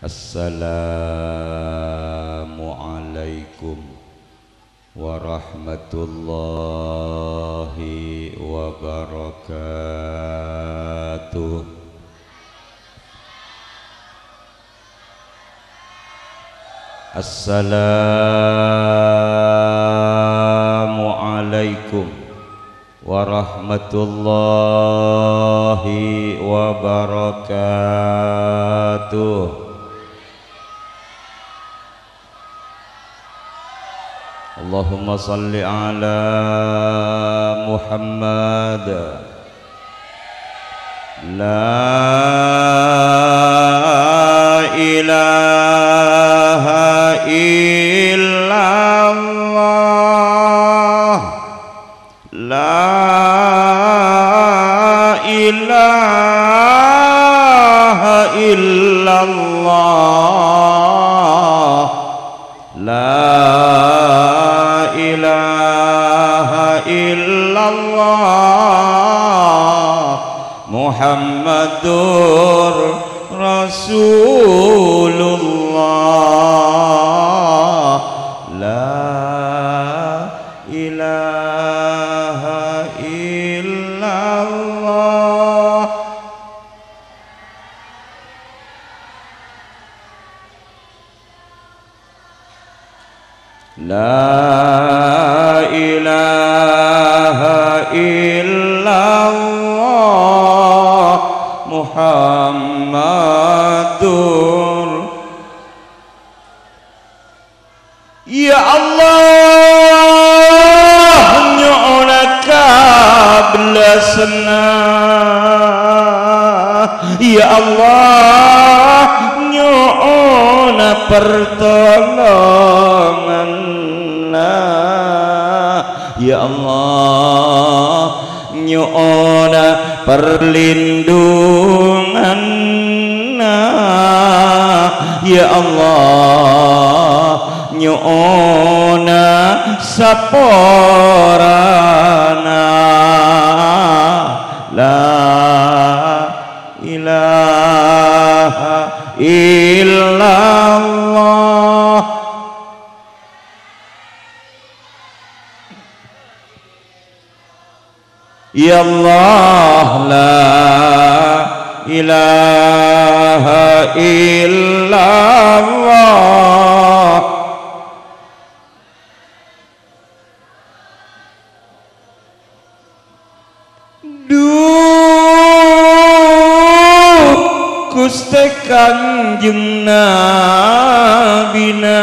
Assalamualaikum warahmatullahi wabarakatuh. Assalamualaikum warahmatullahi wabarakatuh. Allahumma salli ala Muhammad. La ilaha illallah. La ilaha illallah. La ilaha illallah Muhammadur Rasulullah. La ilaha illallah. La ilaha illallah Muhammadur. Ya Allah nyolaka belasna. Ya Allah nyona pertolongan. Ya Allah nyona perlindungan. Ya Allah nyona saporana. La ilaha illallah. Ya Allah la ilaha illallah. Duh Gusti Kanjeng Nabina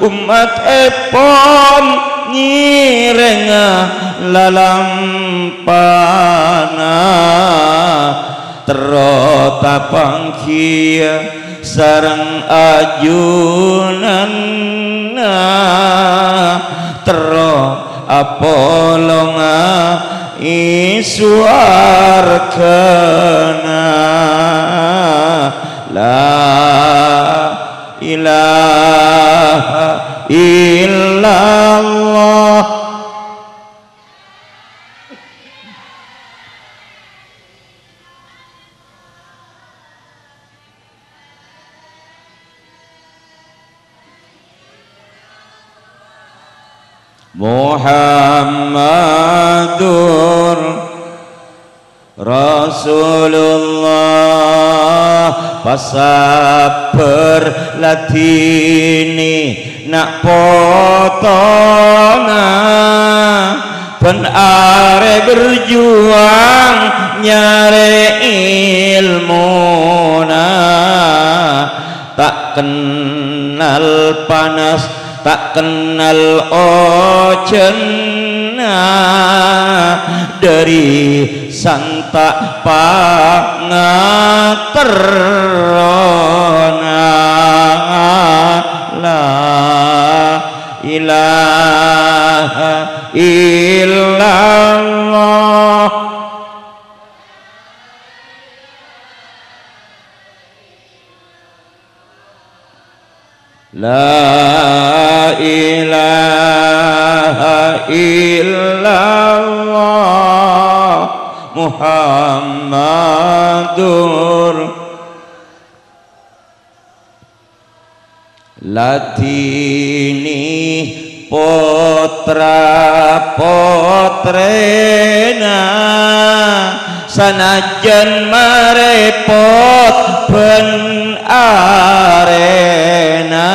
umat epon ngirenga lalampana terota pangkia sareng ajunanna tero apolonga isuarkana. La ilaha illallah. Muhammadur Rasulullah. Pasaper latini nak potona pen are berjuang nyare ilmuna. Tak kenal panas tak kenal ocena dari santa pangaterona. La ilaha illallah. La ilaha illallah Muhammadur latini putra putrena sanajan marepot ben arena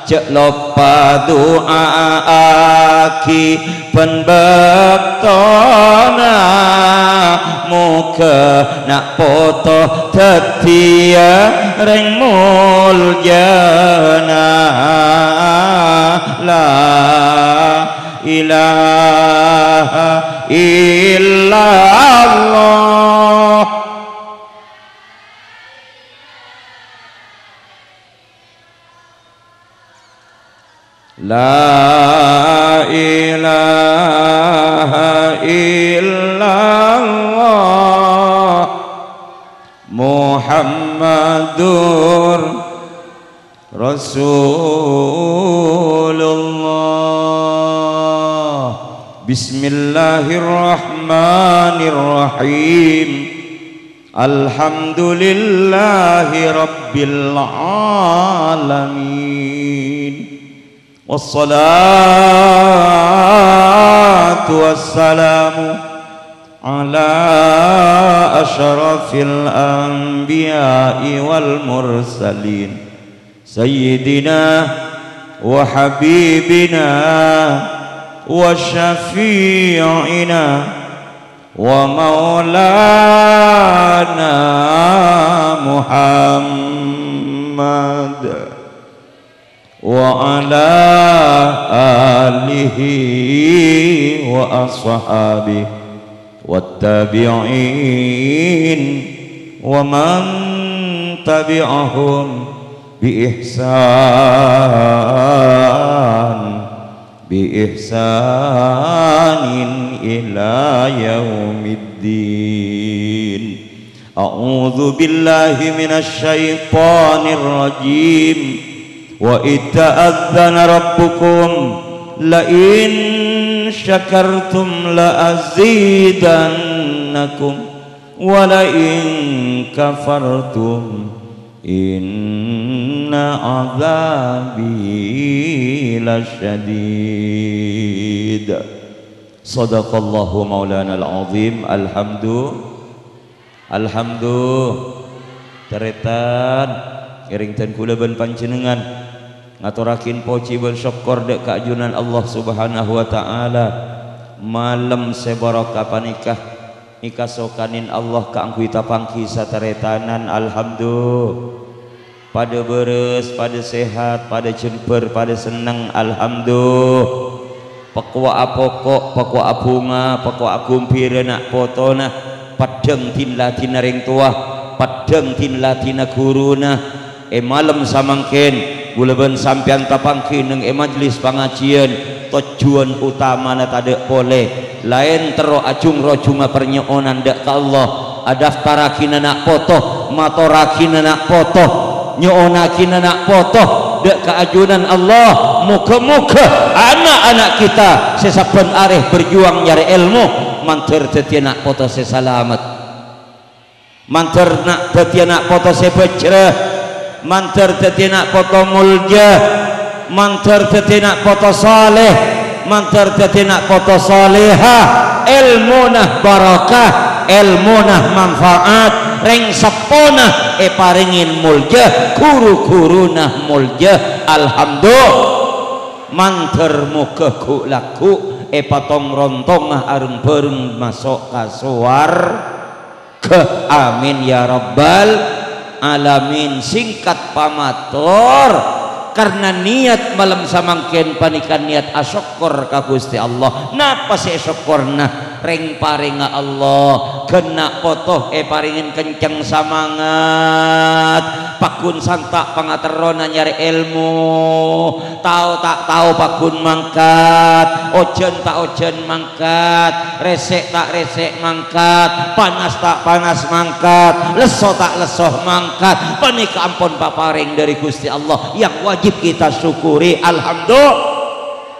cek lopa doa aki ben bektona muka nak poto tetia reng muljana la ilaha illallah la ilaha illallah Muhammadur Rasulullah. Bismillahirrahmanirrahim. Alhamdulillahi rabbil alamin. Wassalatu wassalamu ala asyrafil anbiya'i wal mursalin sayyidina wa habibina wa syafi'ina wa maulana Muhammad wa ala alihi wa ashabihi wattabi'in wa man tabi'ahum bi ihsanin ila yaumiddin. A'udzu billahi minasy syaithanir rajim. Wa itta'adzana rabbukum la in syakartum la azidannakum wa la in kafartum inna azabi lasyadid. Sadaqallahu maulana al-azim. Alhamdulillah teretan iringtan kula ben panjenengan ngaturakin poci bersyukur dek keajunan Allah subhanahu wa ta'ala malam sebarokah panikah nikah sokanin Allah keangkui tapangki sataretanan. Alhamdulillah pada beres, pada sehat, pada jemper, pada senang. Alhamdulillah pakwa apokok, pakwa abunga, pakwa agumpir nak potona padang tin latina ring tua padang tin latina guruna malam samangken gulaban sampean tapangki neng majlis pengajian tujuan utama na tade boleh lain tero acung rojunga pernyonan dek ka Allah adaftarakin nak potoh matorakin nak potoh nyonakin nak potoh dek keajunan Allah. Muka-muka anak-anak kita sesaben areh berjuang nyari ilmu manter teti nak potoh sesalamat manter nak teti nak potoh sebecreh manter tetina poto mulja manter tetina poto saleh manter tetina poto saleha ilmunah barakah ilmunah manfaat reng sepona paringin mulja guru-gurunah mulja. Alhamdulillah manter muka ku laku patong rontongah areng bareng masuk kasuar ke amin ya rabbal alamin. Singkat pamator karena niat malam samangken panikan niat asyukur ka Gusti Allah. Napa si syukurna reng paringa Allah kena potoh paringin kenceng samangat pakun santak pangaterona nyari ilmu tahu tak tahu pakun mangkat ojen tak ojen mangkat resek tak resek mangkat panas tak panas mangkat leso tak lesoh mangkat panika ampun paparing dari Gusti Allah yang wajib kita syukuri. Alhamdulillah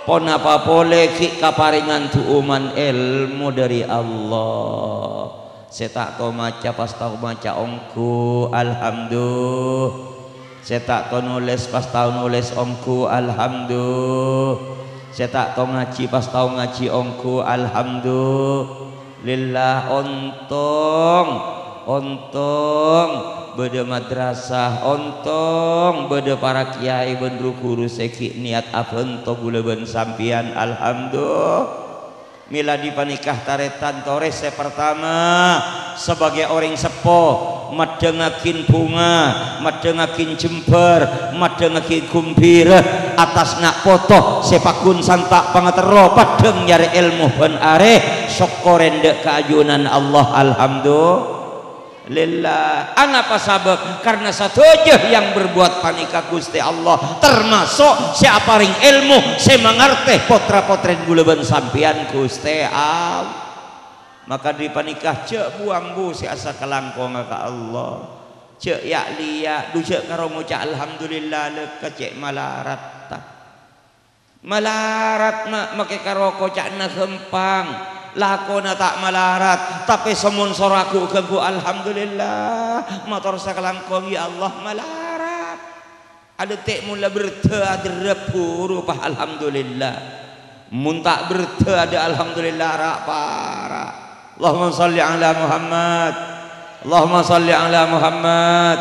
pon apa boleh ki kaparingan tuuman ilmu dari Allah. Saya tak tahu maca pas tahu maca ongku. Alhamdulillah saya tak tahu nulis pas tahu nulis ongku alhamdulillah, saya tak tahu ngaji pas tahu ngaji ongku alhamdulillah. Ontong beda madrasah, ontong beda para kiai bendru guru seki niat abento gula ben sampian alhamdulillah. Mila dipanikah taretan tores saya pertama sebagai orang sepo madengakin bunga, madengakin jember, madengakin kumpira atas nak foto sepakun santak pangatero padeng nyari ilmu ben are syukuren dek keajunan Allah alhamdulillah. Angapa sabab karena satu aja yang berbuat panika Gusti Allah termasuk siapa ring ilmu saya mengerti potra-potren gula ben sampian Gusti Allah. Maka di panikah cek buang bu si asa kelangkong ke Allah cek yak liya du cek karo ngucap alhamdulillah le kecek malarat ta malarat mak make karo kocakna gempang lakona tak malarat tapi semun soraku keku alhamdulillah motor sakalangkong ya Allah malarat ada tek mula berta ada repuru pah alhamdulillah mun tak berta ada alhamdulillah rak para. Allahumma salli ala Muhammad, Allahumma salli ala Muhammad.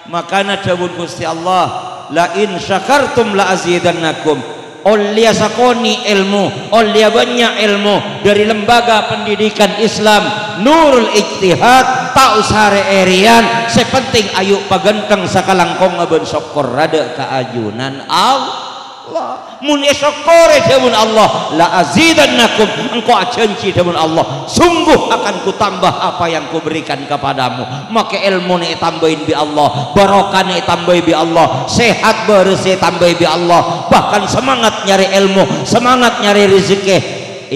Makana dawuh Gusti Allah la in syakartum la azidannakum. Oleh sakoni ilmu, oleh banyak ilmu dari lembaga pendidikan Islam Nurul Ijtihad tak usare erian sepenting ayu pagenteng sakalangkong ngaben syukur rada keajunan Allah mun syukure demun Allah la azidannakum engkau janji demun Allah sungguh akan kutambah apa yang kuberikan kepadamu. Maka ilmu ni tambahin bi Allah, barokah ni tambahin bi Allah, sehat bersih tambahin bi Allah, bahkan semangat nyari ilmu, semangat nyari rezeki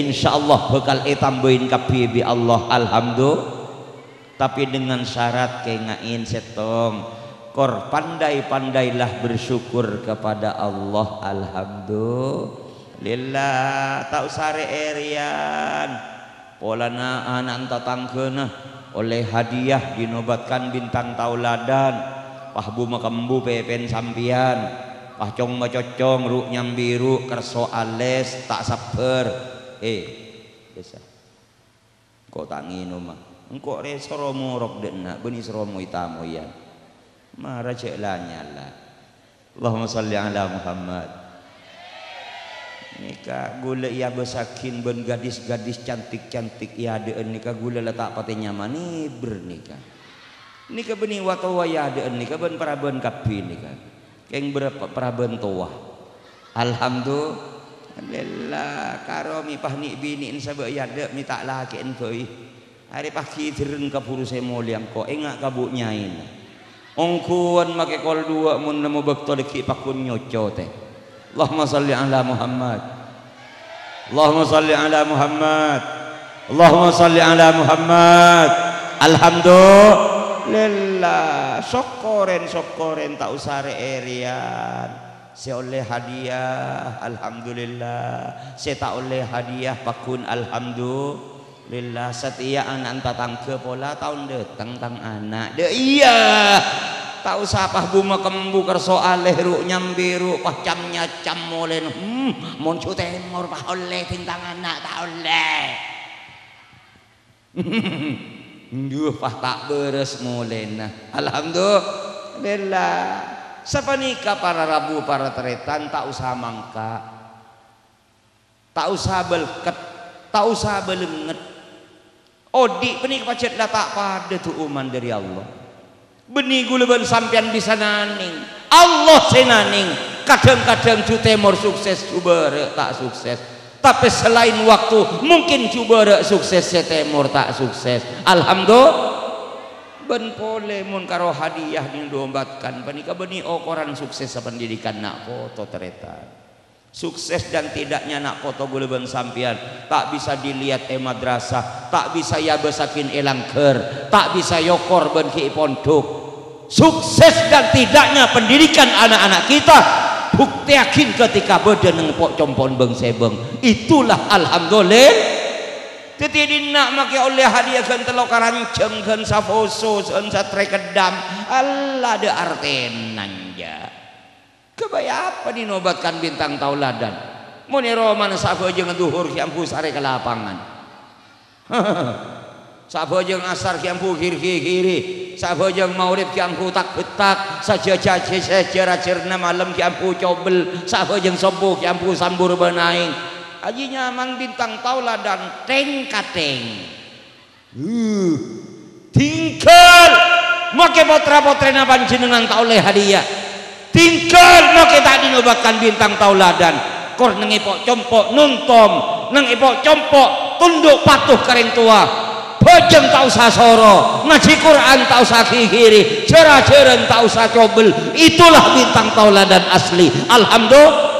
insyaallah bakal tambahin kabeh bi Allah alhamdulillah. Tapi dengan syarat kengain setong kor pandai-pandailah bersyukur kepada Allah alhamdulillah. Tak usare erian polana anak tatangkeuna oleh hadiah dinobatkan bintang tauladan pahbu makembu pepen sampian pahcong macocong ru nyambiru kerso ales tak sabar desa kok tangino mah engko reso romo rok dena benis romo itamo ya marah cek lah nyala. Allahumma salli ala Muhammad. Nika gula ia besakin ben gadis-gadis cantik-cantik ya deun nika gula letak pati nyaman ni bernika. Nika beni watawa ya deun nika ben paraben kapi nika. Keng berapa paraben toa. Alhamdulillah karomi pahni bini insabak ya de mi tak laki entoi. Hari pagi direng kapuru semoliang ko engak kabuk nyain. Ongkuan make kol dua mun nemu bekto deki pakun nyoco teh. Allahumma salli ala Muhammad, Allahumma salli ala Muhammad, Allahumma salli ala Muhammad. Alhamdulillah syukuren tak usare erian saya oleh hadiah alhamdulillah saya tak oleh hadiah pakun alhamdulillah. Lillah setia anak tatangke pola tahun datang tang anak de iya tak usah pah buma kembu kerso aleh ru nyambiru pah cam nyacam molen moncu temor pah oleh bintang anak tak oleh duh pah tak beres molen alhamdulillah sapanika para rabu para teretan tak usah mangka tak usah belket tak usah belenget odi benih pacet dah tak pada tu uman dari Allah benih gula ben sampian bisa naning Allah senaning kadang-kadang cu temor sukses cubara tak sukses tapi selain waktu mungkin cubara sukses setemor tak sukses alhamdulillah ben pole mun karo hadiah didombatkan panika benih koran sukses pendidikan nak foto teretan sukses dan tidaknya nak foto gula ben sampian tak bisa dilihat madrasah tak bisa ya besakin elangker tak bisa yokor ben ki pondok sukses dan tidaknya pendidikan anak-anak kita bukti yakin ketika beda neng pok compon beng sebeng itulah alhamdulillah teti nak make oleh hadiah kan telok karanceng kan safoso kan satre kedam Allah de artenan aja. Kebaya apa dinobatkan bintang tauladan? Muni roman sapa jeung duhur kiampu sare ke lapangan. Sapa jeung asar kiampu kiri. Sapa jeung maulid kiampu tak betak, sajaja sejarah cerna malam kiampu cobel, sapa jeung sobo kiampu sambur benaing. Aji nyaman bintang tauladan teng kateng. Tinggal make potra-potrena panjenengan tak oleh hadiah. Tinggal make tak dinobatkan bintang tauladan. Kor nang ipok compok nuntom, nang ipok compok tunduk patuh kareng tua. Bojeng tak usah soro, ngaji Quran tak usah kiri, cerah-cerah tak usah cobel. Itulah bintang tauladan asli. Alhamdulillah.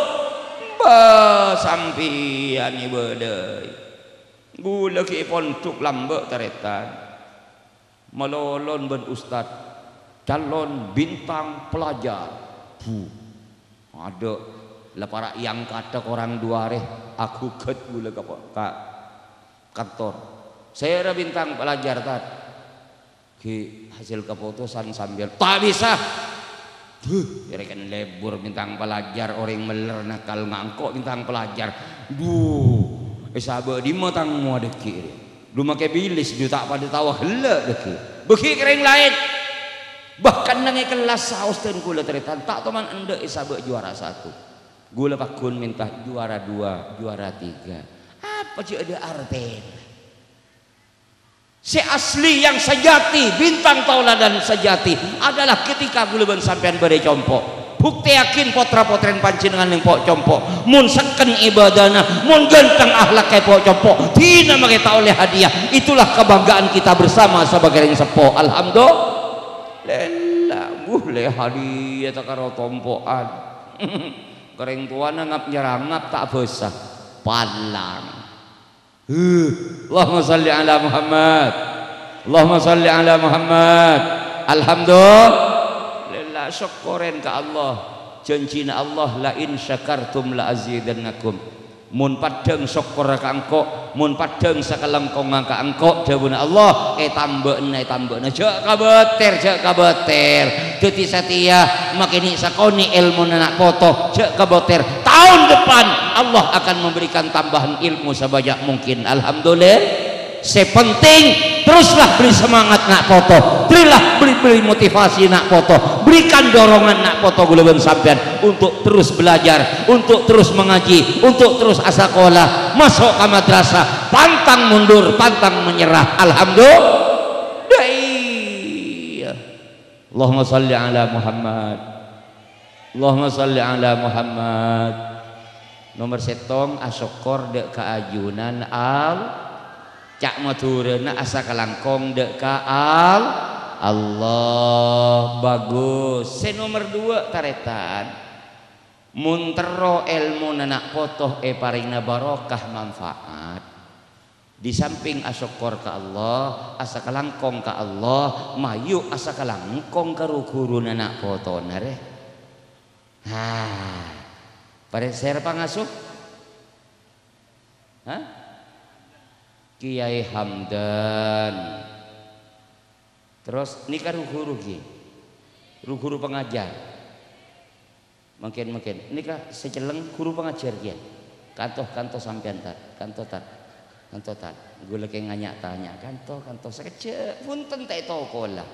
Sampian ieu deui. Gula ki pondok lambek taretan. Melolon ben ustad calon bintang pelajar. Ada lah para yang kata orang duareh aku ket gula ka kantor. Saya bintang pelajar tat ki hasil keputusan sambil tak bisa rekan lebur bintang pelajar orang meler nakal ngangkok bintang pelajar sahabat di matang mua deki lu make bilis du tak pada tawa heula deki beki kering lain bahkan nangi kelas saus dan gula teritan tak teman ende sahabat juara 1 gula pakun minta juara 2 juara 3 apa sih ada artinya. Si asli yang sejati bintang tauladan sejati adalah ketika guleubeun sampean bade compok bukti yakin potra-potren panjenengan yang pok compok mun seken ibadana mun ganteng akhlak kayak pok compok tina make tak oleh hadiah. Itulah kebanggaan kita bersama sebagai yang sepo. Alhamdulillah boleh hadiah tak karo tompokan kereng tuana ngap nyerangap tak besah palang. Allahumma salli ala Muhammad. Allahumma salli ala Muhammad. Alhamdulillah syukurin ke Allah. Janjina Allah la in syakartum la azidannakum. Mun padeng syukur ka engko, mun padeng sakalengkong ka engko dawuh Allah tambekna jak kabeter. Dadi setia makini sakoni ilmu anak foto jak kabeter. Tahun depan Allah akan memberikan tambahan ilmu sebanyak mungkin. Alhamdulillah. Sepenting teruslah beri semangat nak foto, beri motivasi nak foto, berikan dorongan nak foto guleubeun sampean untuk terus belajar, untuk terus mengaji, untuk terus asakola, masuk ke madrasah, pantang mundur, pantang menyerah. Alhamdulillah. Allahumma salli ala Muhammad. Allahumma salli ala Muhammad. Nomor setong asokor dek keajunan cak maturena asa kalangkong dek ka Allah bagus. Se nomor 2 taretan muntero ilmu nanak potoh paringna barokah manfaat. Di samping asyukur ka Allah asa kalangkong ka Allah mayu asa kalangkong ka guru nanak foto nare. Pada share pangasuh Kiai Hamdan. Terus ini kan guru pengajar. Mungkin ini kan seceleng guru pengajar kian. Kantoh sampean tat. Kantoh tat. Gue lagi tanya kantoh sekecil punten teh toko lah.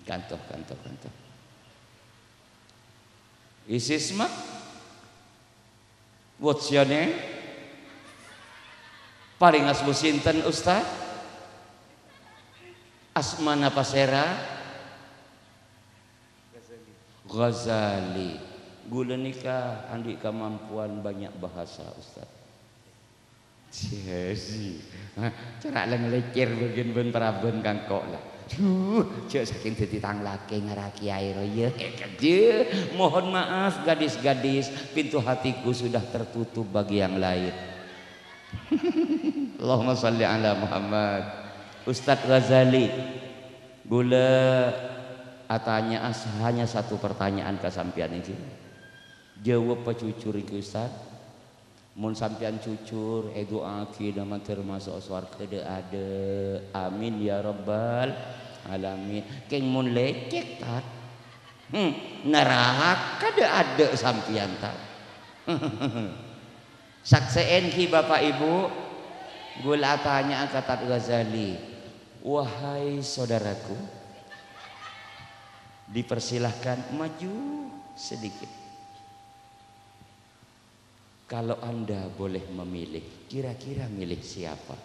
Kantoh. Isis mah what's your name? Paling asmu sinten Ustaz? Asmana pasera? Ghazali. Gula nikah andi kemampuan banyak bahasa Ustaz. Ciasi. Cara lecir bagian ben paraben kangkok lah. Cek saking dititang laki ngaraki air ya. Mohon maaf gadis-gadis, pintu hatiku sudah tertutup bagi yang lain. Allahumma salli ala Muhammad. Ustadz Ghazali gula atanya hanya satu pertanyaan ke sampean ini. Jawab pacucur iki Ustaz. Mun sampean cucur doa kita mah termasuk swarga ada. Amin ya rabbal alamin. Keng mun lecek tat Neraka ada sampian tak. Sakseen ki Bapak Ibu, gula tanya kata Ghazali, wahai saudaraku, dipersilahkan maju sedikit. Kalau Anda boleh memilih, kira-kira milih siapa?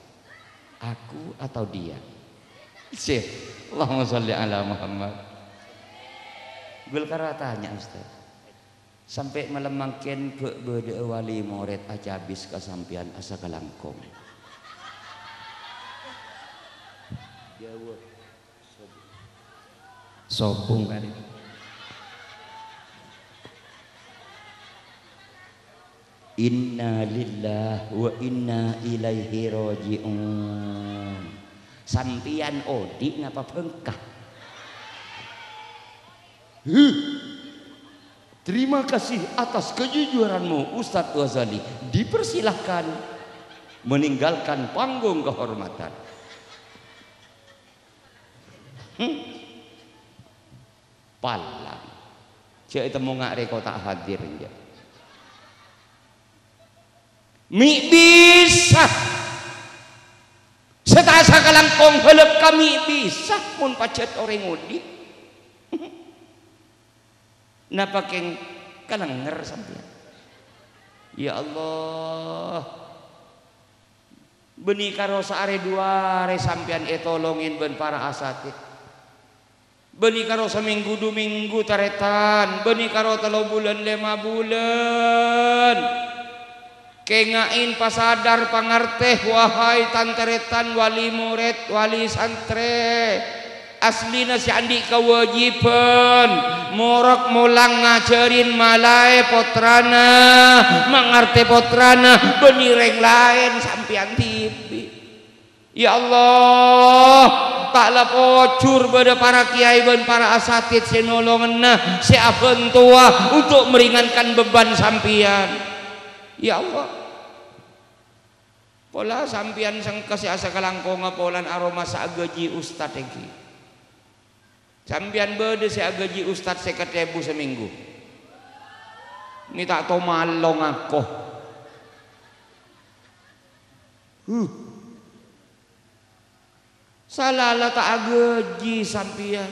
Aku atau dia? Syekh, Allahumma sholli ala Muhammad. Gulkara tanya Ustaz. Sampai malam makin berde wali murid aja habis kesampian asa kelangkong. Jawab sobung kali. Inna lillahi wa inna ilaihi raji'un. Sampian odi ngapa bengkak? Terima kasih atas kejujuranmu Ustadz Ghazali. Dipersilahkan meninggalkan panggung kehormatan. Palang. Cik itu mau ngak reko tak hadir ya. Mi bisa. Setasa kalangkong helep kami bisa pun pacet orang ngudi. Napa keng kalenger sampean. Ya Allah. Beni karo saare dua re sampean tolongin ben para asatid. Beni karo seminggu 2 minggu taretan, beni karo 3 bulan 5 bulan. Kengain pasadar pangarteh wahai tanteretan wali murid wali santre. Aslina si andi kewajiban morok mulang ngajarin malai potrana mangarte potrana benireng lain sampian tipi. Ya Allah taklah pocur pada para kiai dan para asatid senolongenna seaben tua untuk meringankan beban sampian. Ya Allah pola sampian sengkes asa kalangkong polan aroma saagaji ustad egi. Sampian bede saya gaji ustad saya ketebu seminggu. Ini tak tahu malong aku. Salah lah tak gaji sampian.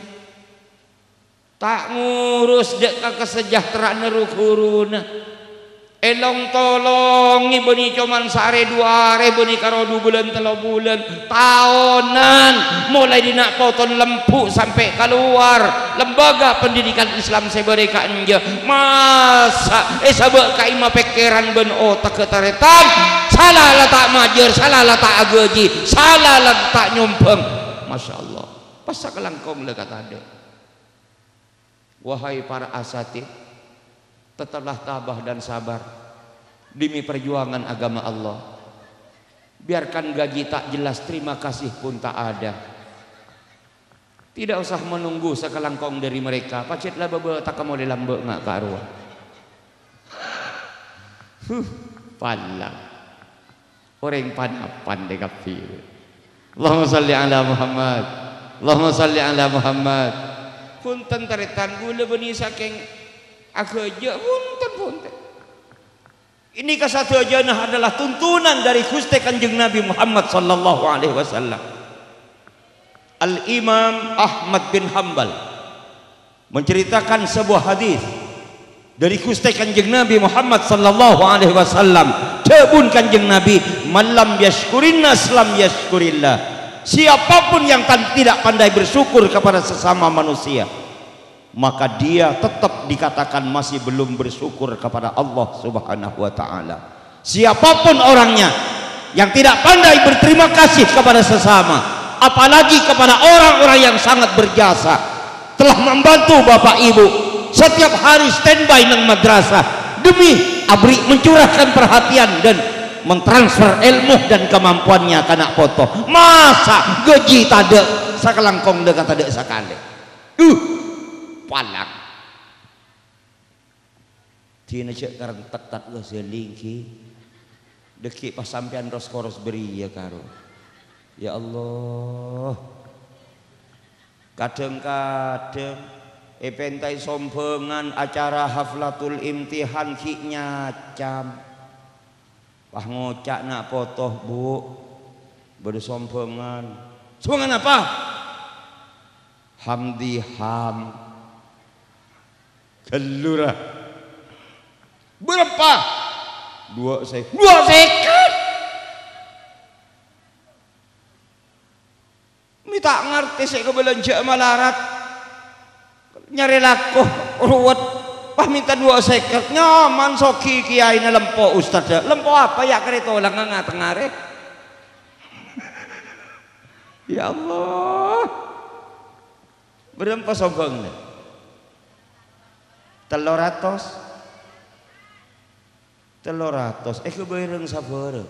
Tak ngurus dek kesejahteraan rukuruna. Elong tolongi beni cuman sehari 2 hari beni karo 2 bulan 3 bulan tahunan mulai dinak poton lempuk sampai keluar lembaga pendidikan Islam saya berikan je masa sabak kaima pikiran ben otak ketaretan salah lah tak majer salah lah tak agaji salah lah tak nyumpeng. Masya Allah pasak langkong lah kata ada. Wahai para asatid, tetaplah tabah dan sabar demi perjuangan agama Allah. Biarkan gaji tak jelas, terima kasih pun tak ada. Tidak usah menunggu sekelangkong dari mereka. Pacitlah bebe tak kamu dilambek ngak karuan. Palang. Orang panapan de kafir. Allahumma salli ala Muhammad. Allahumma salli ala Muhammad. Punten taretan gula beni saking ageja punten. Ini kasatu ajanah adalah tuntunan dari Gusti Kanjeng Nabi Muhammad sallallahu alaihi wasallam. Al-Imam Ahmad bin Hanbal menceritakan sebuah hadis dari Gusti Kanjeng Nabi Muhammad sallallahu alaihi wasallam. Tebun Kanjeng Nabi, "Man lam yashkurin nas lam yashkurillah." Siapapun yang tidak pandai bersyukur kepada sesama manusia, maka dia tetap dikatakan masih belum bersyukur kepada Allah Subhanahu wa taala. Siapapun orangnya yang tidak pandai berterima kasih kepada sesama, apalagi kepada orang-orang yang sangat berjasa, telah membantu Bapak Ibu setiap hari standby nang madrasah demi abri mencurahkan perhatian dan mentransfer ilmu dan kemampuannya ke anak foto. Masa gaji tade sakelangkong dekat tade sakale. Palang tina cek karentek tat lo selingki deki pas sampean roskoros beri ya karo. Ya Allah kadang-kadang pentai sompengan acara haflatul imtihan ki nyacam pah ngocak nak potoh bu bersompengan sompengan apa hamdi ham kelurah berapa 2 second minta ngerti saya kebelanja malarat nyari laku ruwet pah minta 2 second nyaman soki kiai na lempo ustad lempo apa ya kereta ulang ngatengare ya Allah berapa sombong nih 300 kebayang sabar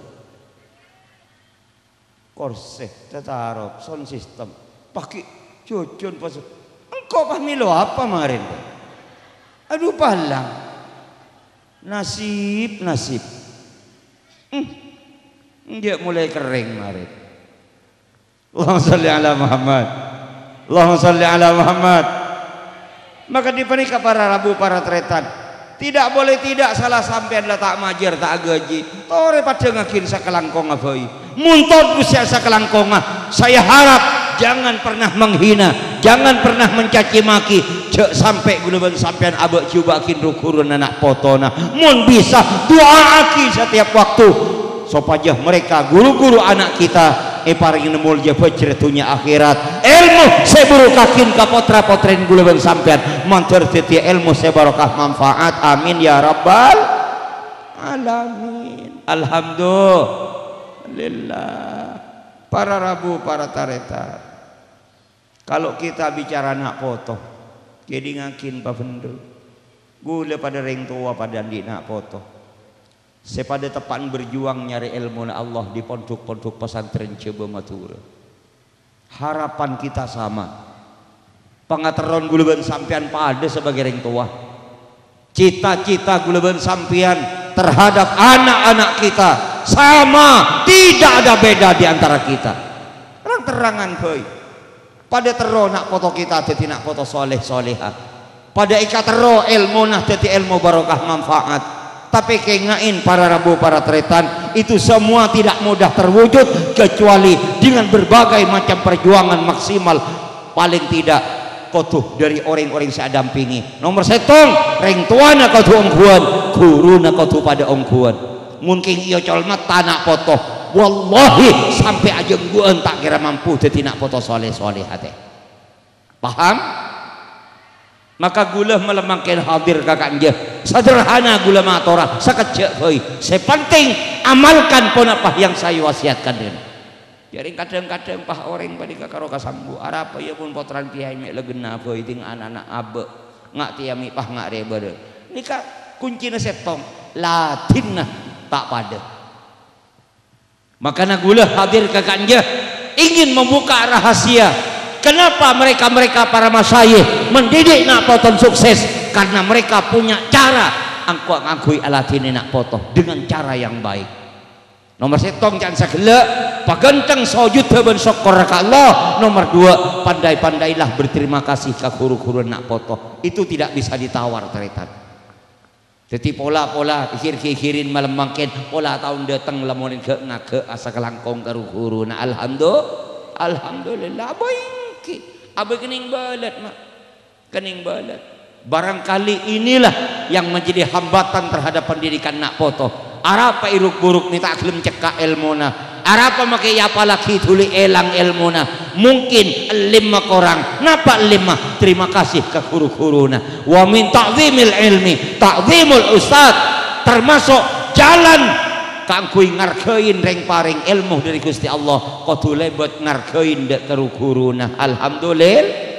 korseh tetarup sound system pakai cucun pas engkau pamilo apa kemarin aduh palang nasib dia mulai kering kemarin Allahumma sholli ala Muhammad Allahumma sholli ala Muhammad maka dipernikah para rabu para tretan tidak boleh tidak salah sampean lah tak majer tak gaji tore pada ngakin sakelangkong abai muntut usia sakelangkong saya harap jangan pernah menghina jangan pernah mencaci maki cek sampai gulaban sampean abak cubakin rukurun anak potona mun bisa doa aki setiap waktu sopajah mereka guru-guru anak kita paring nemul jaba ceretunya akhirat ilmu seburukakin ka potra-potren gulaban sampean manter titi ilmu sebarokah manfaat amin ya rabbal alamin alhamdulillah para rabu para taretan kalau kita bicara nak foto jadi ngakin pa vendel gula pada ring tua pada di nak foto sepada tepan berjuang nyari ilmu Allah di pondok-pondok pesantren coba matura harapan kita sama pengateron gulaban sampean pada sebagai ring tua cita-cita gulaban sampean terhadap anak-anak kita sama tidak ada beda di antara kita terang-terangan boy pada tero nak foto kita jadi nak foto soleh soleha pada ikat tero ilmu nah jadi ilmu barokah manfaat tapi kengain para rabu para tretan itu semua tidak mudah terwujud kecuali dengan berbagai macam perjuangan maksimal paling tidak kotuh dari orang-orang saya dampingi nomor setong ring tuana kotuh ongkuan guruna kotuh pada ongkuan mungkin iyo colmat tanah foto wallahi sampai aja gua tak kira mampu jadi nak foto soleh-soleh hati paham maka gula melemangkan hadir kakaknya sederhana gula matora sekecil hoi sepenting amalkan pun apa yang saya wasiatkan ini jadi kadang-kadang pah orang pada kakaro kasambu arapa ya pun potran kiai mek legena hoi ting anak-anak abe ngak tiami pah ngak reba ini kak kuncinya setong latinna tak pada makanya gula hadir kakaknya ingin membuka rahasia kenapa mereka para masyayikh mendidik nak poton sukses karena mereka punya cara angkui alatini nak potong dengan cara yang baik nomor setong jangan segala pagenteng sujud ben syukur ka Allah nomor 2 pandai-pandailah berterima kasih ke guru-guru nak potong itu tidak bisa ditawar teretan jadi pola-pola kikir-kikirin malam makin pola tahun datang lamunin ke ngake asa kelangkong karu guru na alhamdulillah boy abang kening balat mak kening balat barangkali inilah yang menjadi hambatan terhadap pendidikan nak foto arapa iruk buruk ni tak kelem cekak ilmuna arapa makai apa lagi tuli elang ilmuna mungkin 5 orang napa 5 terima kasih ke guru-guruna wa min ta'zimil ilmi ta'zimul ustad termasuk jalan kangkui ngargain reng paring ilmu dari Gusti Allah kudu lebet ngargain dek keru guruna alhamdulillah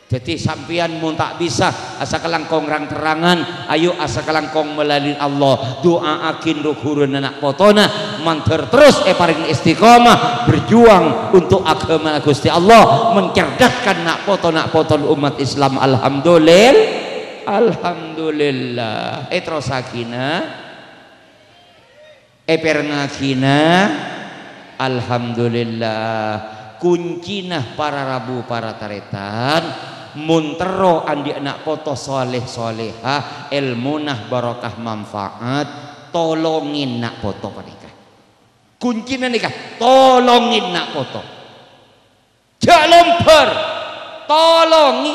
jadi sampian mun tak bisa asa kelangkong rang terangan ayo asa kelangkong melalui Allah doa akin ru guruna nak potona manter terus paring istiqomah berjuang untuk agama Gusti Allah mencerdaskan nak foto umat Islam alhamdulillah terus sakinah perngakina alhamdulillah kuncina para rabu para taretan muntero andi anak poto soleh solehah ilmunah barokah manfaat tolongin nak poto panika kuncinya nikah tolongin nak poto jalomper tolongi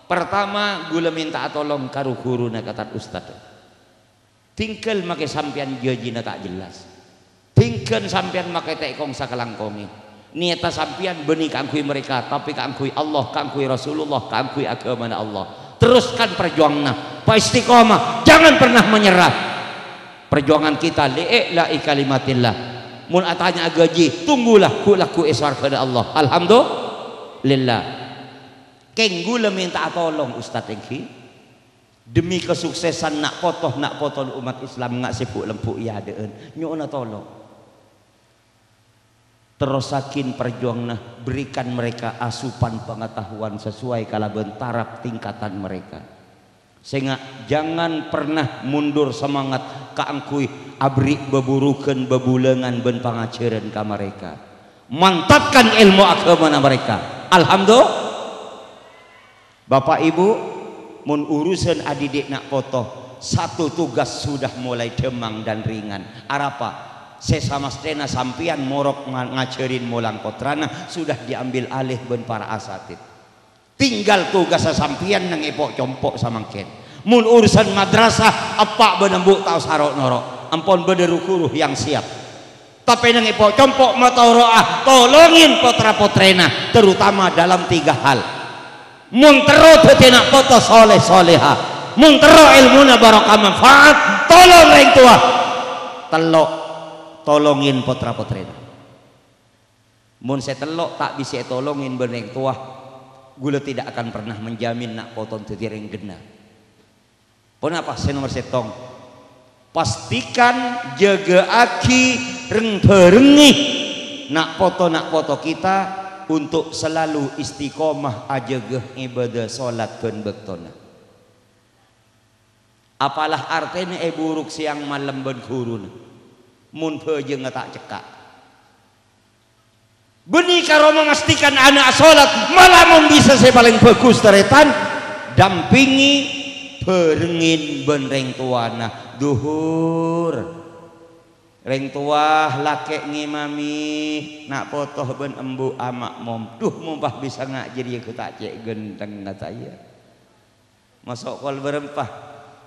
pertama gula minta tolong karu guru nak kata ustad tingkel make sampian gaji tak jelas tingkel sampian make tekong sakalangkongi niata sampian benih kangkui mereka tapi kangkui Allah kangkui Rasulullah kangkui agama Allah teruskan perjuangan pa istiqomah jangan pernah menyerah perjuangan kita li'i'la'i kalimatillah mun atanya gaji tunggulah ku laku iswar kepada Allah alhamdulillah keng gula minta tolong Ustaz engki demi kesuksesan nak potoh umat Islam ngak sibuk lempuk ya deun nyuuna tolong terusakin perjuangan berikan mereka asupan pengetahuan sesuai kalaban taraf tingkatan mereka sehingga jangan pernah mundur semangat kaangkui abri beburukan bebulengan ben pangajaran ka mereka mantapkan ilmu agama mereka alhamdulillah Bapak Ibu mun urusan adidik nak foto satu tugas sudah mulai demang dan ringan arapa sesama stena sampian morok ngajarin mulang potrana sudah diambil alih ben para asatid tinggal tugas sampian nang epok compok samangken mun urusan madrasah apa benembuk tau sarok norok ampun bederukuruh yang siap tapi nang epok compok matauroah tolongin potra potrena terutama dalam 3 hal mun tero tetenak foto soleh soleha mun tero ilmuna barokah manfaat tolong orang tua telok tolongin potra potrena mun saya telok tak bisa tolongin bereng tua gula tidak akan pernah menjamin nak poton tetireng gena kenapa saya nomor setong pastikan jaga aki reng berengi nak foto kita untuk selalu istiqomah ajegeh ibadah salat ben bektona apalah artinya buruk siang malam ben gurun mun beujeng tak cekak benih karo memastikan anak salat malamun bisa saya paling bagus teretan dampingi berengin ben reng tuana duhur reng tua laki ngimami nak potoh ben embu amak mom duh mumpah bisa ngak jadi aku tak cek genteng kata iya masuk kol berempah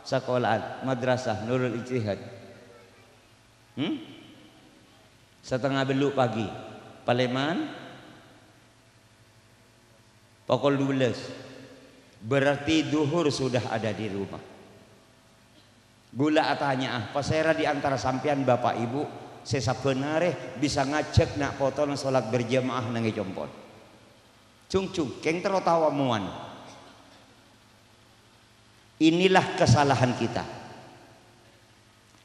sekolahan madrasah Nurul Ijtihad setengah beluk pagi Paleman pukul 12 berarti duhur sudah ada di rumah gula atanya pasera di antara sampian bapak ibu sesabenare bisa ngajak nak potong salat berjamaah nangi jompon cung keng terotawa muan inilah kesalahan kita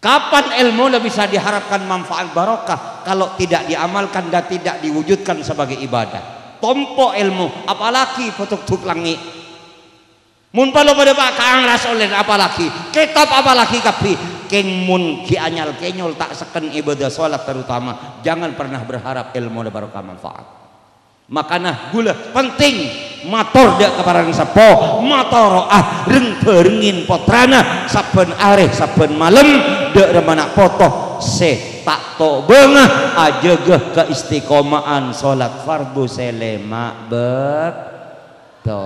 kapan ilmu bisa diharapkan manfaat barokah kalau tidak diamalkan dan tidak diwujudkan sebagai ibadah tompo ilmu apalagi fotok tuk langi mun palo pada pak kaang rasolen apalagi kitab apalagi kapi keng mun ki anyal kenyol tak seken ibadah salat terutama jangan pernah berharap ilmu da barokah manfaat makana gula penting mator dak keparang sapo matoroah reng berengin potrana saben areh saben malam dak remana potoh se tak to beungah ajegeh keistiqomahan salat fardu selema beto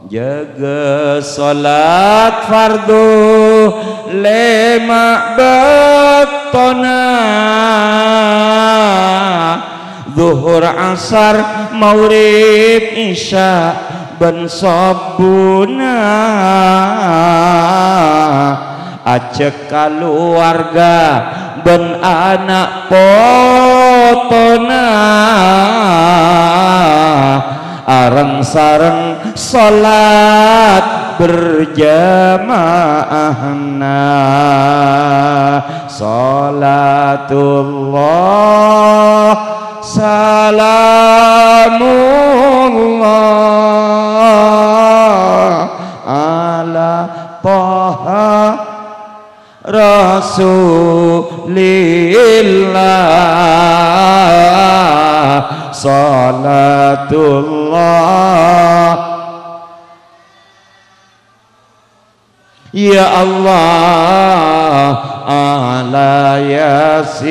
jaga salat fardu lema bektona zuhur asar maghrib isya ben sabuna acek keluarga ben anak potona areng sareng salat berjamaahna salatullah salamullah ala taha rasulillah salatullah Ya Allah ala Yasin.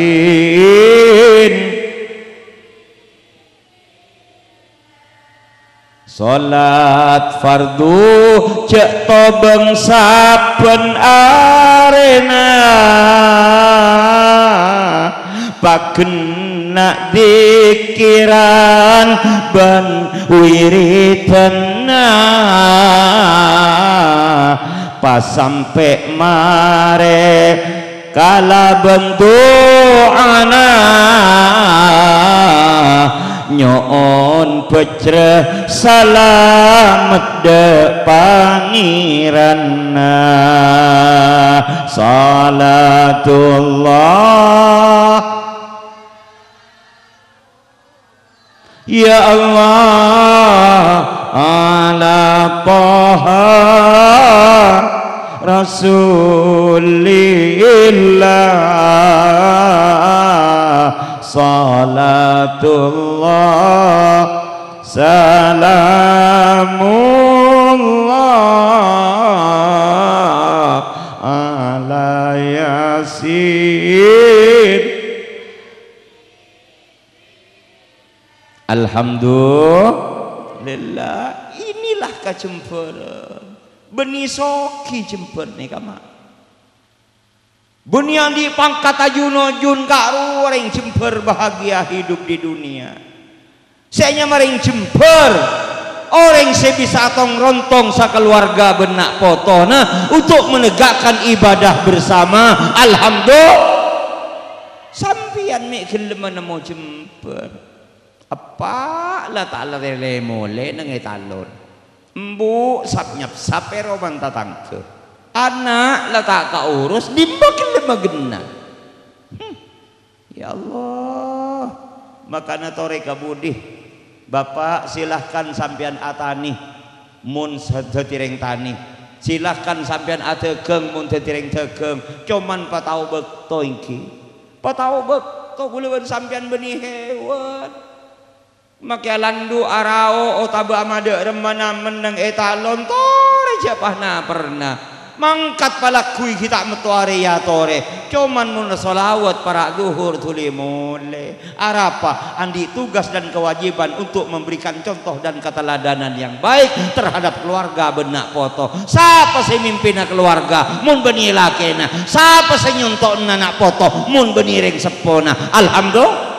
Salat fardu cek tobeng saben arena pakena dikiran ban wiridana pas sampai mare kala bendoana nyoon pecre salamet de pangeranna salatullah ya Allah ala Taha Rasulillah salatullah salamullah ala Yasin. Alhamdulillah, inilah kacemperan benih soki jemput nih kama bunian di pangkat ajuno jun karu orang jemper bahagia hidup di dunia. Saya maring jemper orang saya bisa atong rontong sakeluarga benak potona untuk menegakkan ibadah bersama. Alhamdulillah sampian mek gelem nemu jemper apa lah ta'ala rele mole nengai talon embu sap nyap sapero mantatang ke anak lah tak kaurus dimbakin lemah gena. Ya Allah makana tore kabudi Bapak silahkan sampean atani mun setireng tani silahkan sampean ategeng mun setireng tegeng cuman patau bekto ingki patau bekto bulewan sampean benih hewan makia landu arao otaba amade remana meneng etalon tore japahna pernah mangkat palakui kita metuare ya tore cuman mun solawat para duhur tuli mule arapa andi tugas dan kewajiban untuk memberikan contoh dan keteladanan yang baik terhadap keluarga benak poto. Siapa sih mimpina keluarga mun beni lakena, siapa sih nyuntok anak poto mun beni reng sepona. Alhamdulillah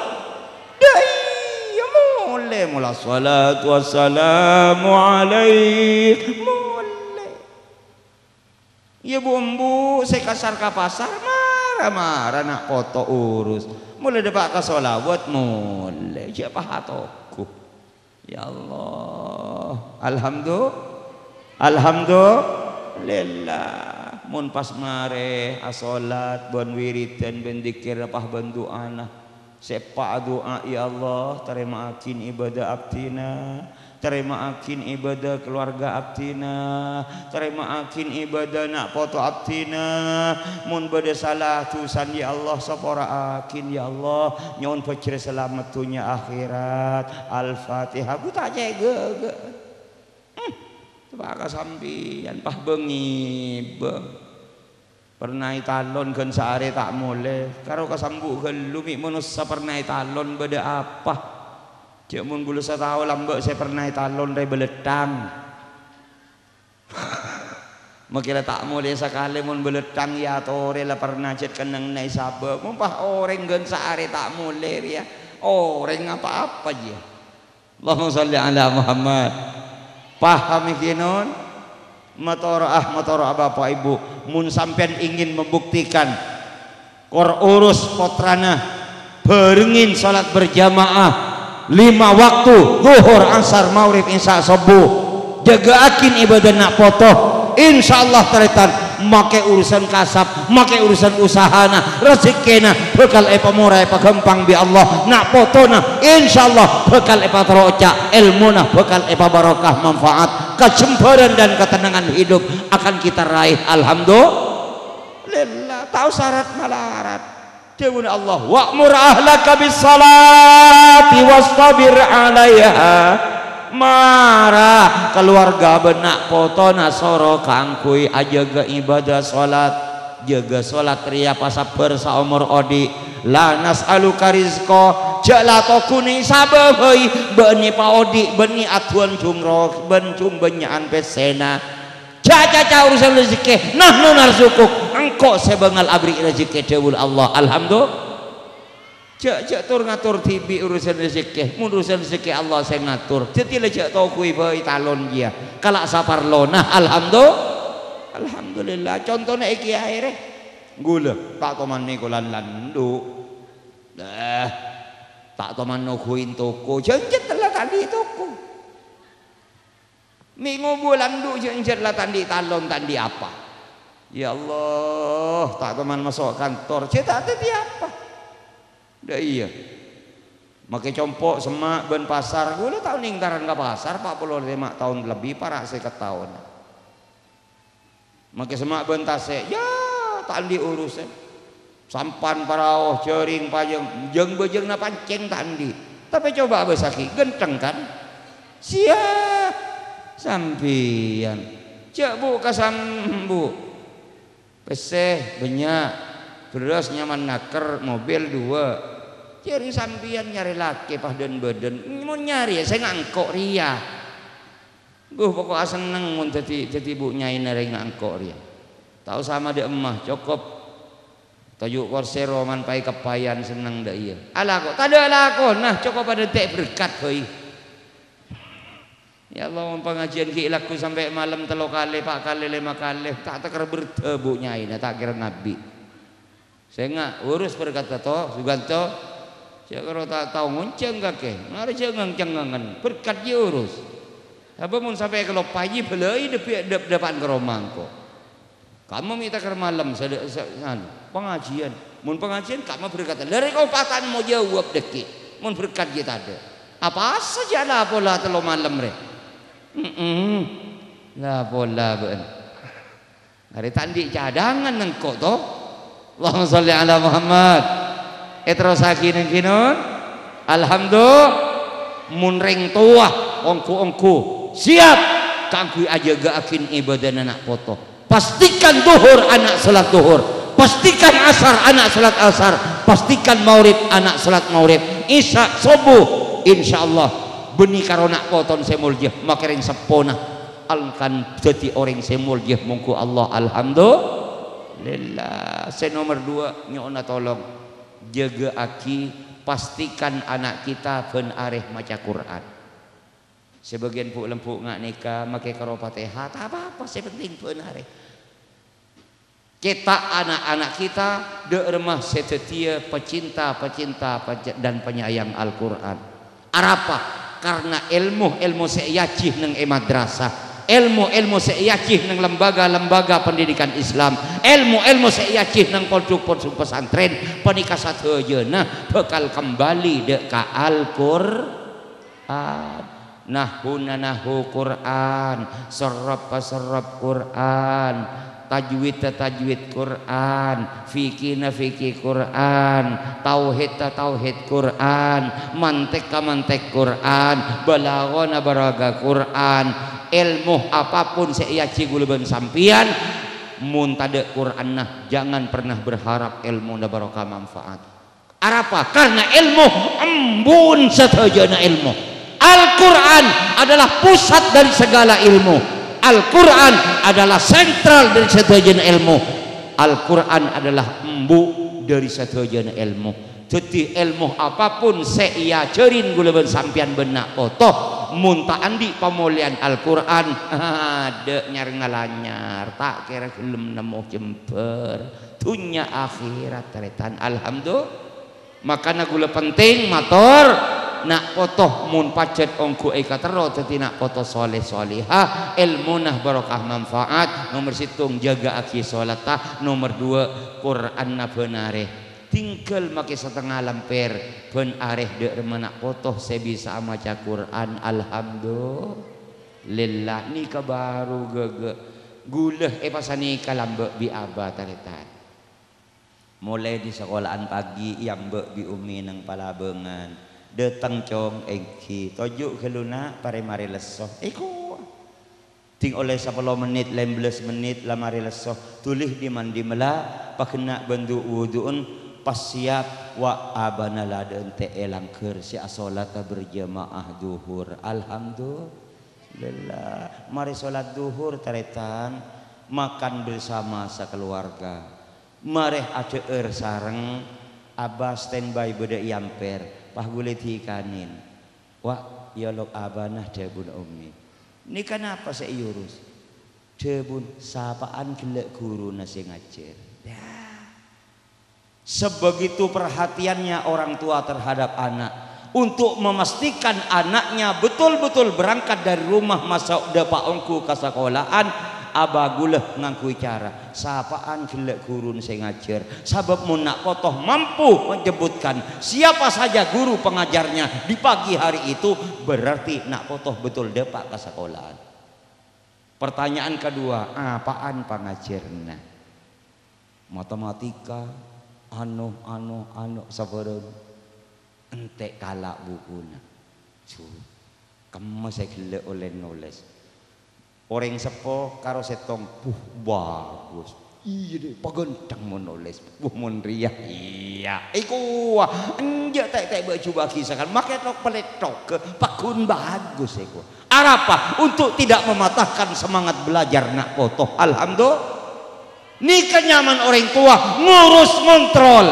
mula salatu wassalamu alaik mulai ya bu saya kasar ke pasar marah-marah nak foto urus mulai dapat ke sholawat mulai siapa hatoku ya Allah alhamdulillah mun pas mare asolat bon wiridan ben dikir apa bantu anak sepak doa ya Allah terima akin ibadah abdina terima akin ibadah keluarga abdina terima akin ibadah nak foto abdina mun bade salah tusan ya Allah sapora akin ya Allah nyon pecre selamat dunia akhirat. Al-Fatihah ku tak jege coba sampian pah bengi pernah talon kan sehari tak mulai karo kasambu gelumi manusia pernah talon beda apa cek mun bulu tahu lambak saya pernah talon dari beletang makira tak mulai sekali mun beletang ya tore lah pernah cek kenang nai sabab mumpah orang kan sehari tak mulai ya orang apa-apa aja. Allahumma sholli ala Muhammad. Paham ikinon Matoroah bapak ibu mun sampean ingin membuktikan kor urus potrana berengin salat berjamaah 5 waktu zuhur asar maghrib isya subuh jaga akin ibadah nak potoh insyaallah teretan make urusan kasab make urusan usahana rezekina bekal epa murah epa gampang bi Allah nak potona insyaallah bekal epa teroca ilmuna bekal epa barokah manfaat kecemburuan dan ketenangan hidup akan kita raih. Alhamdulillah tahu syarat malarat dewan Allah wa'mur ahlaka bis salati wastabir 'alaiha marah keluarga benak foto nasoro kangkui ajaga ibadah salat jaga salat ria pasaper saumur odi la nas'aluka rizqa jalato kuni sabahoi beni paodi beni atuan jumroh ben cum benyaan pesena caca urusan rezeki nahnu narzukuk engkau sebengal abri rezeki dawul Allah alhamdulillah cak tur ngatur tibi urusan rezeki mun urusan rezeki Allah saya ngatur jadi lejak tau kui bayi talon dia kalak sapar lona alhamdulillah contohnya iki akhirnya gula tak toman ni kulan landu dah tak toman no kuin toko jangan telah tadi toko minggu bulan du jangan lah tadi talon tadi apa ya Allah tak toman masuk kantor cetak tadi apa dah iya makai compok semak ben pasar gula tahun ningtaran ke pasar 45 tahun lebih para saya tahun makai semak ben tasek ya tak diurus sampan paraoh jering pajeng jeng bejeng na pancing tandi tapi coba besaki genteng kan sia sampian cek bu kasambu peseh banyak beras nyaman naker mobil 2 cari sampian nyari laki pahden badan mau nyari ya saya ngangkok ria pokoknya seneng mun jadi bu nyai nari ngangkok ria tahu sama dia emah cukup tajuk korse roman pai kepayan seneng dah iya ala kok tak ada ala kok nah cukup pada tek berkat hoi ya Allah pengajian ki laku sampai malam 3 kali 4 kali 5 kali tak takar bertebu nyai nah tak kira nabi saya nggak urus berkata to suganto cak kalau tak tahu ngonceng kake ngari cengang-cengangan berkat dia urus apa mun sampai kalau pagi belai depan ke romang kok kamu minta ke malam pengajian mun pengajian kamu berkata dari kau patan mau jawab deki mun berkat kita ada apa saja lah pola telo malam re lah pola ben hari tandi cadangan nengkok toh Allahumma sholli ala Muhammad terus saking kinun alhamdulillah mun ring tua ongku siap kangkui aja akin ibadah anak foto pastikan duhur anak salat duhur pastikan asar anak salat asar pastikan maurib anak salat maurib isya subuh insyaallah beni karona poton semuljah makering sepona alkan jadi orang semuljah mungku Allah alhamdulillah saya nomor 2 nyona tolong jaga aki pastikan anak kita ben areh maca Quran sebagian puk lempuk ngak nikah makai karo Fatihah tak apa-apa saya penting ben areh kita anak-anak kita dermah setia pecinta dan penyayang Al-Quran arapa karena ilmu seyacih neng madrasah ilmu seyacih neng lembaga pendidikan Islam ilmu seyacih neng pondok pesantren penikah satu jeuna bakal kembali dek ka Al-Quran nahu Quran sorab Quran tajwid Quran fikih Quran tauhid Quran mantek Quran balaga Quran ilmu apapun seiaci guleben sampian mun tade Quran nah jangan pernah berharap ilmu na barokah manfaat arapa karena ilmu embun satajana ilmu Al-Quran adalah pusat dari segala ilmu Al-Quran adalah sentral dari setajana ilmu Al-Quran adalah embu dari setajana ilmu jadi ilmu apapun saya cerin guleben sampian benak otoh munta andi pemulihan Al-Quran ada nyar ngalanyar tak kira gelem nemu jemper dunya akhirat teretan alhamdulillah makanya gula penting motor nak potoh mun pacet ongku eka tero jadi nak potoh soleh solihah ilmu nah barokah manfaat nomor situng jaga aki solatah nomor 2 Quran na benare tinggal make setengah lemper ben areh dek remana potoh saya bisa maca Quran alhamdulillah ni baru gege guleh pasani kalambe bi aba taretan mulai di sekolahan pagi yang be bi umi nang palabengan datang cong engki tojuk keluna pare mari lesoh iko ting oleh 10 menit 15 menit la mari lesoh tulih di mandi mela pakena bandu wuduun pas siap wa abana ladeun teh elangkeur si salat berjamaah duhur alhamdulillah mari salat duhur taretan makan bersama sakeluarga mareh aceur sareng abah standby beda yamper pah gulit hikanin wah ya lok abanah debun umi ini kenapa saya urus debun sapaan gelek guru nasi ngajar ya. Sebegitu perhatiannya orang tua terhadap anak untuk memastikan anaknya betul-betul berangkat dari rumah masuk depa ongku ke sekolahan abah guleh ngangkui cara sapaan gelek guru saya ngajar sabab mun nak potoh mampu menyebutkan siapa saja guru pengajarnya di pagi hari itu berarti nak potoh betul depak ke sekolahan. Pertanyaan kedua apaan pengajarnya matematika anu sabareun entek kalak bukuna kamu saya gelek oleh nulis orang sepo karo setong bagus iya deh pagentang menulis mun riah iya iku enjak tek baju bagi sakan make tok peletok ke pakun bagus iku arapa untuk tidak mematahkan semangat belajar nak potoh alhamdulillah ni kenyaman orang tua ngurus kontrol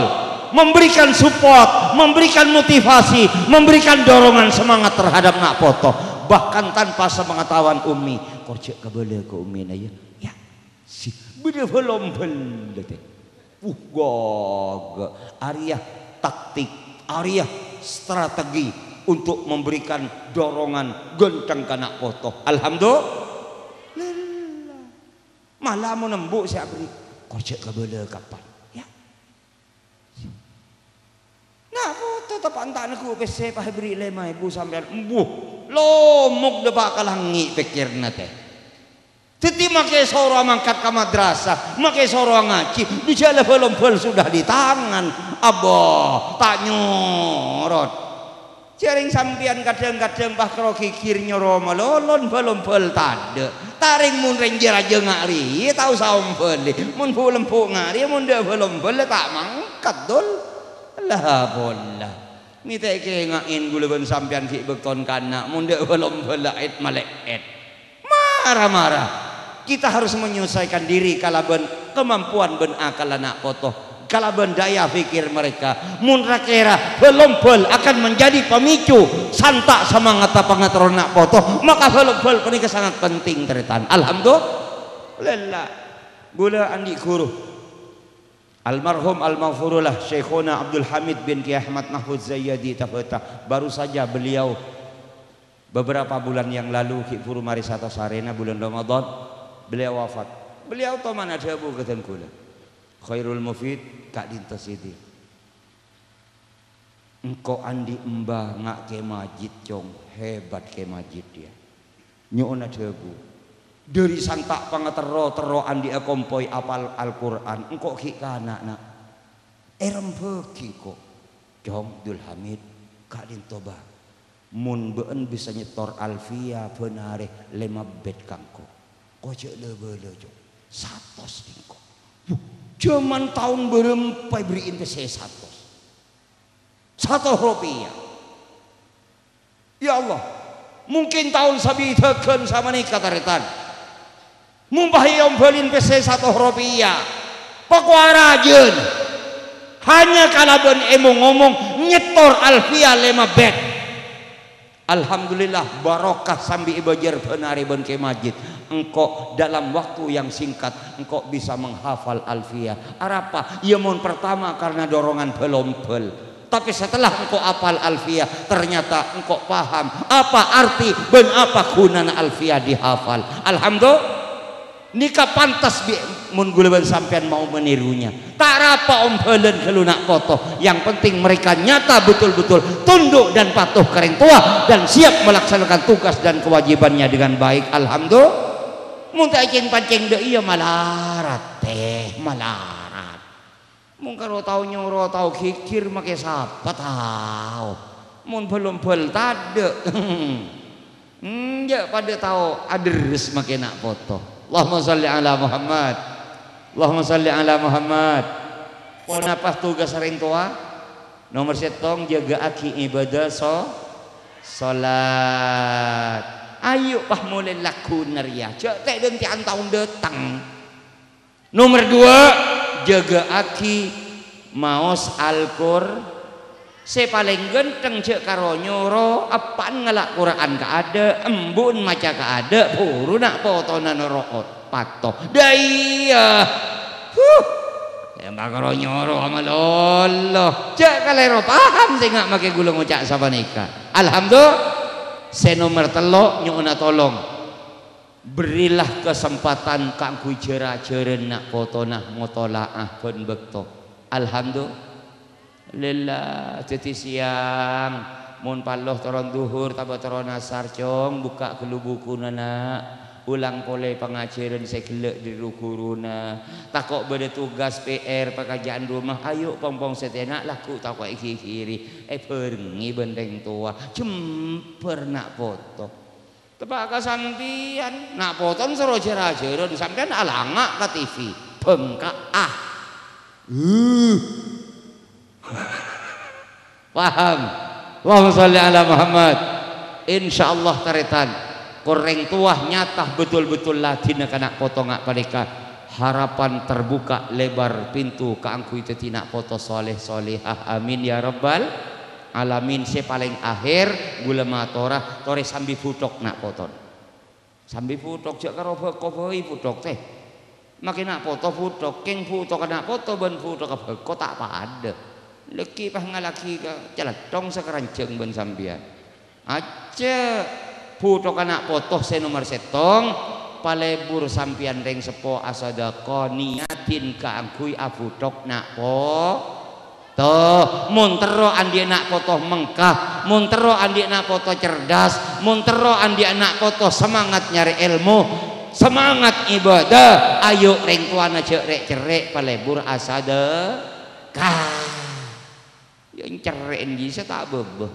memberikan support memberikan motivasi memberikan dorongan semangat terhadap nak potoh bahkan tanpa sepengetahuan umi korcek kabele ke umi na ya si beda belum teh gog area taktik area strategi untuk memberikan dorongan genteng kana potoh alhamdulillah malah mau nembuk saya beri korcek kabele kapan ya nah foto tepantan ku PC pah beri 5.000 sampean embuh lomuk depak kalangi pikirna teh teti make soro mangkat ke madrasah make soro ngaji di jala belum sudah di tangan abah tak nyorot jaring sampian kadang-kadang bah karo kikir nyoro malolon belum tade taring mun renjer aja ngari tahu sampel mun lempu ngari mun dia belum tak mangkat dol lah bola ni teh ke ngain guleun sampean ki bekton kana mun dia belum belaet maleket marah-marah kita harus menyelesaikan diri kalaban kemampuan ben akal anak potoh kalaban daya pikir mereka mun rakera belum akan menjadi pemicu santak semangat pangatron nak potoh maka belum ini sangat penting teretan alhamdulillah gula andi guru almarhum al-maghfurullah Syekhuna Abdul Hamid bin Ki Ahmad Mahfuz Zayyadi Tafata baru saja beliau beberapa bulan yang lalu Ki Puru Marisata Sarena bulan Ramadan beliau wafat beliau to mana debu keten kula khairul mufid kak dintos itu engkau andi embah ngak ke majid cong hebat ke majid dia nyuuna debu dari santak pangatero andi akompoi apal Al-Quran engkau ki kana nak erembeki kok jong Abdul Hamid kak dintoba mun beun bisa nyetor alfia benare 5 bet kangko kocek lebele jong satos dingko zaman tahun berempai beriin ke saya satu rupiah ya Allah mungkin tahun sabi teken sama nih kataretan mumpahi yang belin PC 1 rupiah pakuarajen hanya kalaban emo ngomong nyetor alfia 5 bet alhamdulillah barokah sambil ibajar penari ben ke majid engkau dalam waktu yang singkat engkau bisa menghafal alfia arapa ia mun pertama karena dorongan pelompel tapi setelah engkau hafal alfia ternyata engkau paham apa arti ben apa gunana alfia dihafal alhamdulillah nikah pantas mun guleban sampean mau menirunya tak rapa ompelen kelunak foto yang penting mereka nyata betul-betul tunduk dan patuh kering tua dan siap melaksanakan tugas dan kewajibannya dengan baik alhamdulillah mun tak pancing deui ieu malarat teh malarat mun karo tau nyoro tau kikir make sapa tau mun belum bel tade. Ya pada tahu adres makin nak foto. Allahumma salli ala Muhammad. Allahumma salli ala Muhammad. Pon apa tugas orang tua? Nomor setong jaga aki ibadah salat. Ayo pah mulai laku naria. Cak tak dan tiang tahun datang. Nomor 2 jaga aki maos Al-Qur'an. Saya paling genteng cek karo nyoro apaan ngelak Quran ka ada embun maca ka ada puru nak potonan root patoh daya yang karo nyoro amal Allah cek kalero paham saya nggak make gulung ucak sabanika. Alhamdulillah. Saya nomor 3 nyuna tolong berilah kesempatan kangku jera-jeren nak potona motolaah pun bekto. Alhamdulillah. Lillah jadi siang mun paloh toron duhur taba toron asar cong buka kelubuku nana ulang pole pengajaran saya gelek di rukuruna takok beda tugas PR pekerjaan rumah ayo pompong setenak laku takok iki kiri pergi benteng tua jemper nak foto tepak kasampian nak foto sero jera-jera sampean alangak ke TV bengkak paham. Allahumma sholli ala Muhammad. Insyaallah taretan koreng tuah nyatah betul-betul ladina kana potongak padeka harapan terbuka lebar pintu kaangku itu tina foto soleh solehah amin ya rabbal alamin. Se paling akhir gula matora tore sambi futok nak poton sambi futok jak karo koboi futok teh makin nak foto futok king futok kana foto ben futok kok tak pada leki pah ngalaki ka celetong sekeranceng ben sambian aja putok anak potoh saya nomor setong palebur sampian reng sepo asadaqah niatin ka angkui afutok nak toh muntero andi nak potoh mengkah muntero andi nak potoh cerdas muntero andi nak potoh semangat nyari ilmu semangat ibadah ayo reng tuana cerek palebur asadaqah yang cerein bisa tak bebeh.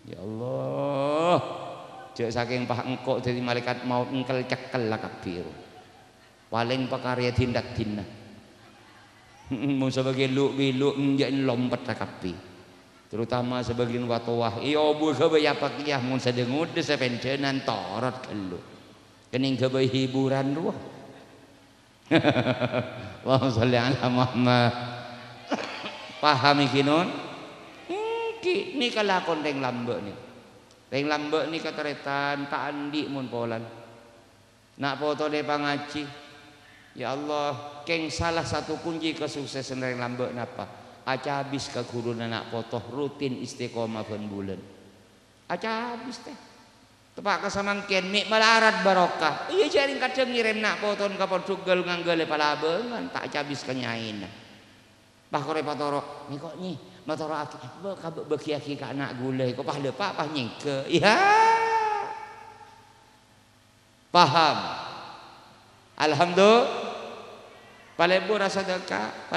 Ya Allah. Cek saking pah engkok jadi malaikat maut engkel cekel lah kabir. Paling pakarya tindak tindak. Mau sebagai luk menjadi lompat lah kabir. Terutama sebagian watowah. Iyo bu kebaya pakiyah mun sedengut sepencenan torot kelu. Kening kebaya hiburan ruah. Allahumma sholli ala Muhammad. Pahami kinon ni kalakon reng lambe ni kateretan tak andi mun polan nak foto de pangaci ya Allah keng salah satu kunci kesuksesan reng lambe napa aca habis ka guruna nak foto rutin istiqomah ben bulan aca habis teh tepak kasamangken mik malarat barokah iya jaring kadang ngirim nak foto ka Portugal nganggale palabengan tak aca habis ka nyaina bah kore patoro ni kok ni matoro aki beki aki ka anak gulai kok pah lepak pah nyengke ya paham. Alhamdulillah. Palebur sedekah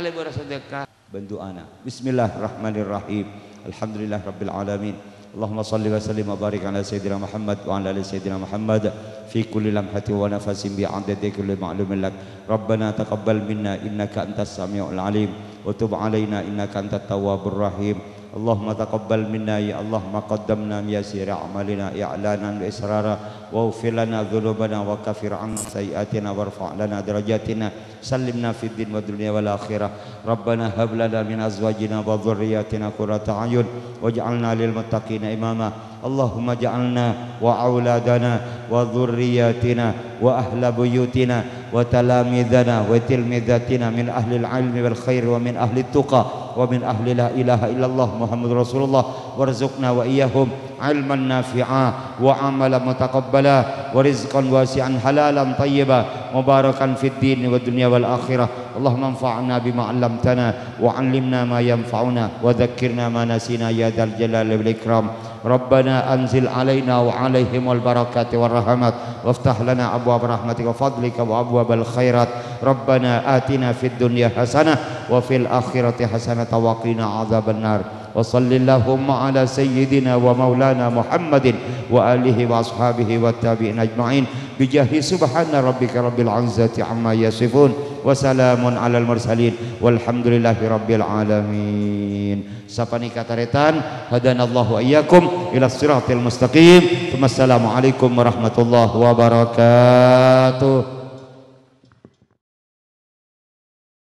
bantu anak. Bismillahirrahmanirrahim. Alhamdulillah rabbil alamin. Allahumma salli wa sallim wa barik ala sayyidina Muhammad wa ala ali sayyidina Muhammad fi kulli lamhati wa nafasin bi 'adadi kulli ma'lumin lak. Rabbana taqabbal minna innaka antas samiul alim wa tub 'alaina innaka antat tawwabur rahim. Allahumma taqabbal minna ya Allah ma qaddamna min yasiri a'malina i'lanan wa israra wa ighfir lana dhunubana wa kaffir 'anna sayyi'atina warfa' lana darajatina sallimna fid din wa dunya wal akhirah. Rabbana hab lana min azwajina wa dhurriyyatina qurrata a'yun waj'alna lil muttaqina imama. Allahumma ja'alna wa auladana wa dhurriyyatina wa ahla buyutina wa talamidana wa tilmidatina min ahli al-ilmi wal khair wa min ahli at-tuqa wa min ahli la ilaha illallah Muhammadur Rasulullah warzuqna wa iyyahum ilman nafi'a wa amalan mutaqabbala wa rizqan wasi'an halalan tayyiba mubarakan fid din wa dunya wal akhirah. Allahumma anfa'na bima 'allamtana wa 'allimna ma yanfa'una wa dhakkirna ma nasina ya dzal jalali wal ikram. Rabbana anzil 'alaina wa 'alaihimul barakati war rahmat waftah lana abwaab rahmatika wa fadlika wa abwaabal khairat. Rabbana atina fid dunya hasanah wa fil akhirati hasanatan wa qina adzabannar. Wa sallallahu ala sayyidina wa maulana Muhammadin wa alihi wa ashabihi wa tabi'in ajma'in bijahi subhana rabbika rabbil izzati amma yasifun wa salamun alal mursalin walhamdulillahi rabbil alamin. Sapani kataretan hadanallahu ayyakum ila siratil mustaqim. Wassalamualaikum warahmatullahi wabarakatuh.